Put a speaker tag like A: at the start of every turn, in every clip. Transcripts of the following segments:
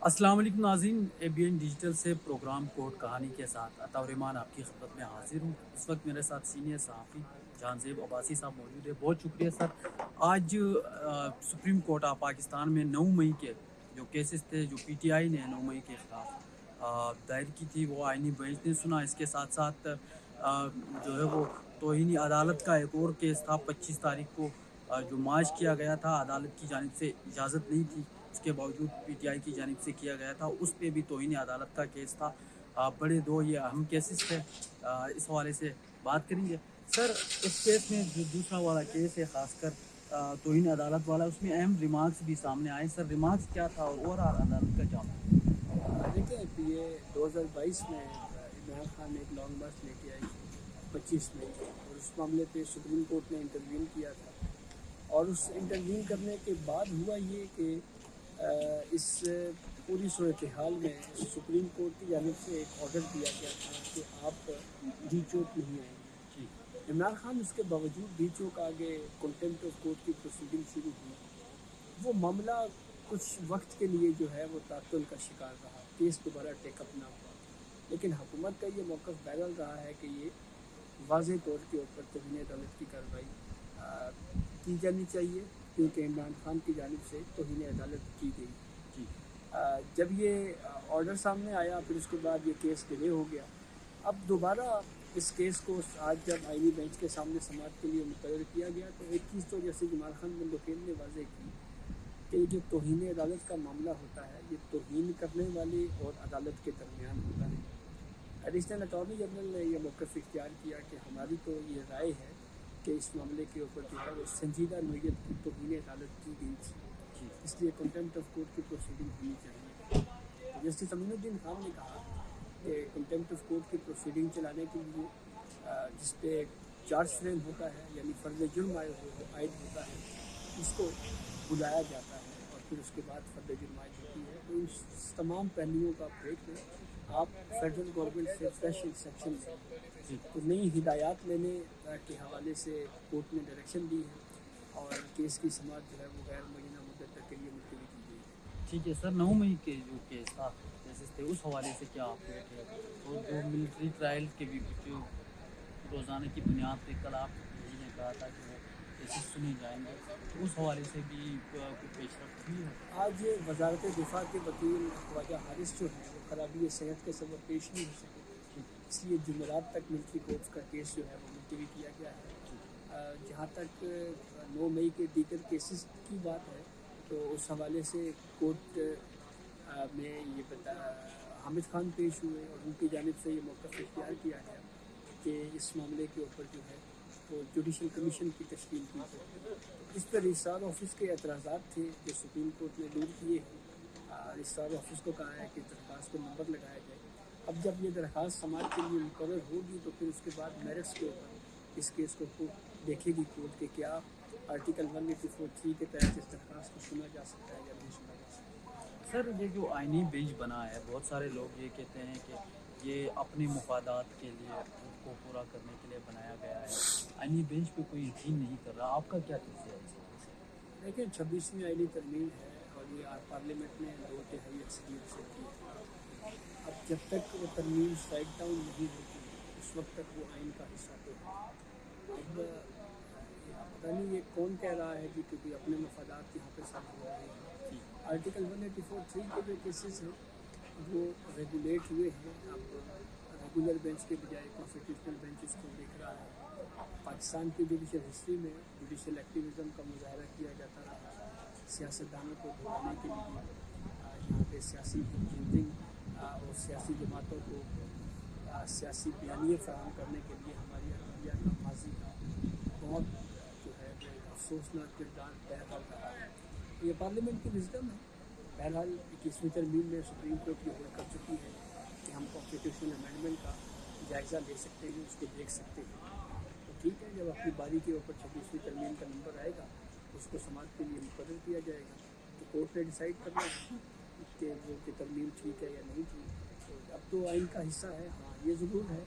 A: السلام علیکم ناظرین، اے بی این ڈیجیٹل سے پروگرام کوٹ کہانی کے ساتھ عطا رحمان آپ کی خدمت میں حاضر ہوں۔ اس وقت میرے ساتھ سینئر صحافی جہان زیب عباسی صاحب موجود ہے۔ بہت شکریہ سر۔ آج سپریم کورٹ آف پاکستان میں 9 مئی کے جو کیسز تھے، جو پی ٹی آئی نے 9 مئی کے خلاف دائر کی تھی، وہ آئینی بینچ نے سنا۔ اس کے ساتھ ساتھ جو ہے وہ توہین عدالت کا ایک اور کیس تھا 25 تاریخ کو، جو مارچ کیا گیا تھا، عدالت کی جانب سے اجازت نہیں تھی، اس کے باوجود پی ٹی آئی کی جانب سے کیا گیا تھا، اس پہ بھی توہین عدالت کا کیس تھا۔ بڑے دو یہ اہم کیسز تھے، اس حوالے سے بات کریں گے سر۔ اس کیس میں جو دوسرا والا کیس ہے، خاص کر توہین عدالت والا، اس میں اہم ریمارکس بھی سامنے آئے۔ سر ریمارکس کیا تھا اور عدالت کا جامع؟
B: دیکھیں، یہ 2022 میں عمران خان نے ایک لانگ مارچ لے کے آئی تھی 25 مئی کو، اور اس معاملے پہ سپریم کورٹ نے انٹروین کیا تھا۔ اور اس انٹروین کرنے کے بعد ہوا یہ کہ اس پوری صورتحال میں سپریم کورٹ کی جانب سے ایک آرڈر دیا گیا تھا کہ آپ ڈی چوک نہیں آئیں گے۔ عمران خان اس کے باوجود ڈی چوک آگے کنٹمپٹ آف کورٹ کی پروسیڈنگ شروع ہوئی۔ وہ معاملہ کچھ وقت کے لیے جو ہے وہ تعطل کا شکار رہا، کیس دوبارہ ٹیک اپ نہ ہوا، لیکن حکومت کا یہ موقف بہرحال رہا ہے کہ یہ واضح طور کے اوپر توہین عدالت کی کارروائی کی جانی چاہیے، کیونکہ عمران خان کی جانب سے توہین عدالت کی گئی۔ جب یہ آرڈر سامنے آیا، پھر اس کے بعد یہ کیس ڈیلے ہو گیا۔ اب دوبارہ اس کیس کو آج جب آئینی بینچ کے سامنے سماعت کے لیے مقرر کیا گیا، تو ایک چیز تو جیسے عمران خان بندوقین نے واضح کی کہ یہ جو توہین عدالت کا معاملہ ہوتا ہے، یہ توہین کرنے والے اور عدالت کے درمیان ہوتا ہے۔ ایڈیشنل اٹارنی جنرل نے یہ موقف اختیار کیا کہ ہماری تو یہ رائے ہے کہ اس معاملے کے اوپر جو ہے وہ سنجیدہ نوعیت کی توہین عدالت کی گئی تھی، اس لیے کنٹمپٹ آف کورٹ کی پروسیڈنگ ہونی چاہیے۔ جسٹس امین الدین خان نے کہا کہ کنٹمپٹ آف کورٹ کی پروسیڈنگ چلانے کے لیے جس پہ چارج فریم ہوتا ہے، یعنی فرض جرم عائد ہوتا ہے، اس کو بلایا جاتا ہے اور پھر اس کے بعد فرض جرم عائد ہوتی ہے، تو ان تمام پہلوؤں کا بریک لیں، آپ فیڈرل گورنمنٹ سے فریش انسٹرکشن لیں۔ تو نئی ہدایات لینے کے حوالے سے کورٹ نے ڈائریکشن دی ہے، اور کیس کی سماعت جو ہے وہ غیر معینہ مدت تک کے لیے ملتوی کی گئی ہے۔
A: ٹھیک ہے سر، 9 مئی کے جو کیس تھا، کیسز تھے، اس حوالے سے کیا اپڈیٹ ہے؟ اور جو ملٹری ٹرائل کے بھی کچھ روزانہ کی بنیاد پہ کل آپ جی نے کہا تھا کہ وہ کیسز سنے جائیں گے، تو اس حوالے سے بھی کوئی پیش رفت ہوئی ہے؟
B: آج وزارت دفاع کے وکیل خواجہ حارث جو ہیں وہ خرابی صحت کے سبب پیش نہیں ہو سکے، اس لیے جمعرات تک ملٹری کورٹس کا کیس جو ہے وہ ملتوی کیا گیا ہے۔ جہاں تک 9 مئی کے دیگر کیسز کی بات ہے، تو اس حوالے سے کورٹ میں یہ حامد خان پیش ہوئے، اور ان کی جانب سے یہ موقف اختیار کیا گیا کہ اس معاملے کے اوپر جو ہے وہ جوڈیشل کمیشن کی تشکیل کی جائے۔ اس پر رجسٹرار آفس کے اعتراضات تھے جو سپریم کورٹ نے دور کیے ہیں۔ رجسٹرار آفس کو کہا ہے کہ درخواست کو نمبر لگایا جائے۔ اب جب یہ درخواست سماعت کے لیے مقرر ہوگی، تو پھر اس کے بعد میرٹس کے اوپر اس کیس کو دیکھے گی کورٹ کہ کیا آرٹیکل 184(3) کے تحت اس درخواست کو سنا جا سکتا ہے یا نہیں سنا جا سکتا۔
A: سر یہ جو آئینی بینچ بنا ہے، بہت سارے لوگ یہ کہتے ہیں کہ یہ اپنے مفادات کے لیے، خود کو پورا کرنے کے لیے بنایا گیا ہے، آئینی بینچ پہ کوئی یقین نہیں کر رہا۔ آپ کا کیا تجزیہ ہے اس حوالے سے؟
B: لیکن 26ویں آئینی ترمیم ہے، اور یہ پارلیمنٹ نے 2/3 اکثریت سے کی ہے۔ اب جب تک وہ ترمیم اسٹرائک ڈاؤن نہیں ہوتی، اس وقت تک وہ آئین کا حصہ تو ہے۔ اب پتہ نہیں یہ کون کہہ رہا ہے کہ کیونکہ اپنے مفادات یہاں پہ ساتھ ہو رہے ہیں۔ آرٹیکل 184(3) کے جو کیسز ہیں وہ ریگولیٹ ہوئے ہیں۔ اب ریگولر بینچ کے بجائے کانسٹیٹیوشنل بینچ اس کو دیکھ رہا ہے۔ پاکستان کی جوڈیشل ہسٹری میں جوڈیشل ایکٹیویزم کا مظاہرہ کیا جاتا رہا، سیاستدانوں کو بھگانے کے لیے، یہاں پہ سیاسی انجینئرنگ اور سیاسی جماعتوں کو سیاسی بیانیے فراہم کرنے کے لیے ہماری عدلیہ کا ماضی کا بہت جو ہے وہ ایک افسوسناک کردار بہرحال رہا ہے۔ یہ پارلیمنٹ کی وزڈم ہے۔ بہرحال 21ویں ترمیم میں سپریم کورٹ یہ ہولڈ کر چکی ہے کہ ہم کانسٹیٹیوشنل امینڈمنٹ کا جائزہ لے سکتے ہیں، اس کو دیکھ سکتے ہیں۔ تو ٹھیک ہے، جب اپنی باری کے اوپر 26ویں ترمیم کا نمبر آئے گا، اس کو سماعت کے لیے مقرر کیا جائے گا، تو کورٹ نے ڈیسائیڈ کرنا ہے کہ وہ کہ ترمیم ٹھیک ہے یا نہیں ٹھیک۔ تو اب تو آئین کا حصہ ہے۔ ہاں یہ ضرور ہے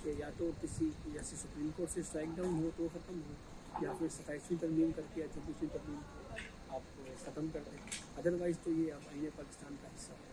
B: کہ یا تو کسی جیسے سپریم کورٹ سے اسٹرائک ڈاؤن ہو تو ختم ہو، یا پھر 27ویں ترمیم کر کے یا 26ویں ترمیم کو آپ ختم کر دیں، ادروائز تو یہ اب آئین پاکستان کا حصہ ہے۔